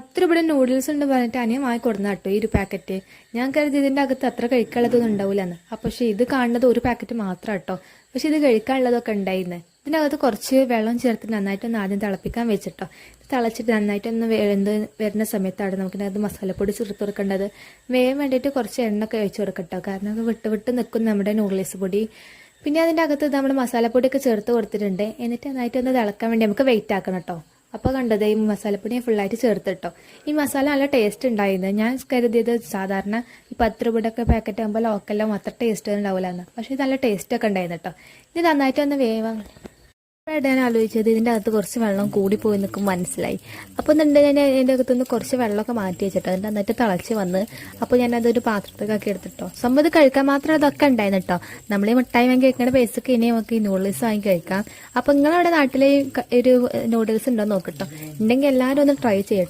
10 രൂപയുടെ നൂഡിൽസ് ഉണ്ട് പറഞ്ഞിട്ട് അനിയൻ വാങ്ങി കൊടുന്ന കേട്ടോ ഈ ഒരു പാക്കറ്റ്. ഞാൻ കരുതി ഇതിന്റെ അകത്ത് അത്ര കഴിക്കാനുള്ളതൊന്നും ഉണ്ടാവില്ലെന്ന്. പക്ഷെ ഇത് കാണുന്നത് ഒരു പാക്കറ്റ് മാത്രം കേട്ടോ. പക്ഷെ ഇത് കഴിക്കാനുള്ളതൊക്കെ ഉണ്ടായിരുന്നു. ഇതിനകത്ത് കുറച്ച് വെള്ളം ചേർത്ത് നന്നായിട്ടൊന്ന് ആദ്യം തിളപ്പിക്കാൻ വെച്ചിട്ടോ. തിളച്ചിട്ട് നന്നായിട്ടൊന്ന് വെന്ത് വരുന്ന സമയത്താണ് നമുക്കിതിനകത്ത് മസാലപ്പൊടി ചേർത്ത് കൊടുക്കേണ്ടത്. വേഗം വേണ്ടിയിട്ട് കുറച്ച് എണ്ണ ഒക്കെ ഒഴിച്ച് കൊടുക്കട്ടോ. കാരണം അത് വിട്ട് വിട്ട് നിൽക്കും നമ്മുടെ നൂഡിൽസ് പൊടി. പിന്നെ അതിൻ്റെ അകത്ത് നമ്മൾ മസാലപ്പൊടിയൊക്കെ ചേർത്ത് കൊടുത്തിട്ടുണ്ട്. എന്നിട്ട് നന്നായിട്ടൊന്ന് തിളക്കാൻ വേണ്ടി നമുക്ക് വെയിറ്റ് ആക്കണം കേട്ടോ. അപ്പോൾ കണ്ടത് ഈ മസാലപ്പൊടി ഞാൻ ഫുള്ളായിട്ട് ചേർത്തിട്ടോ. ഈ മസാല നല്ല ടേസ്റ്റ് ഉണ്ടായിരുന്നു. ഞാൻ കരുതിയത് സാധാരണ ഈ 10 രൂപയുടെ ഒക്കെ പാക്കറ്റ് ആകുമ്പോൾ ലോക്കലിലും അത്ര ടേസ്റ്റ് ഉണ്ടാവില്ലെന്ന്. പക്ഷേ ഇത് നല്ല ടേസ്റ്റ് ഒക്കെ ഉണ്ടായിരുന്നു കേട്ടോ. ഇത് നന്നായിട്ടൊന്ന് വേവാൻ ഞാൻ ആലോചിച്ചത് ഇതിൻ്റെ അകത്ത് കുറച്ച് വെള്ളം കൂടിപ്പോയി നിൽക്കും മനസ്സിലായി. അപ്പോൾ എന്നുണ്ടെങ്കിൽ ഞാൻ അതിൻ്റെ അകത്തുനിന്ന് കുറച്ച് വെള്ളമൊക്കെ മാറ്റി വെച്ചിട്ടോ. അതിൻ്റെ നന്നായിട്ട് തിളച്ച് വന്ന് അപ്പോൾ ഞാനതൊരു പാത്രത്തേക്കൊക്കെ എടുത്തിട്ടോ. സംഭവം ഇത് കഴിക്കാൻ മാത്രം അതൊക്കെ ഉണ്ടായിരുന്നു കേട്ടോ. നമ്മൾ ഈ മിഠായി വാങ്ങി കഴിക്കുന്ന പൈസക്ക് ഇനി നമുക്ക് ഈ നൂഡിൽസ് വാങ്ങി കഴിക്കാം. അപ്പോൾ നിങ്ങളവിടെ നാട്ടിൽ ഒരു നൂഡിൽസ് ഉണ്ടോ നോക്കട്ടോ. ഉണ്ടെങ്കിൽ എല്ലാവരും ഒന്ന് ട്രൈ ചെയ്യട്ടോ.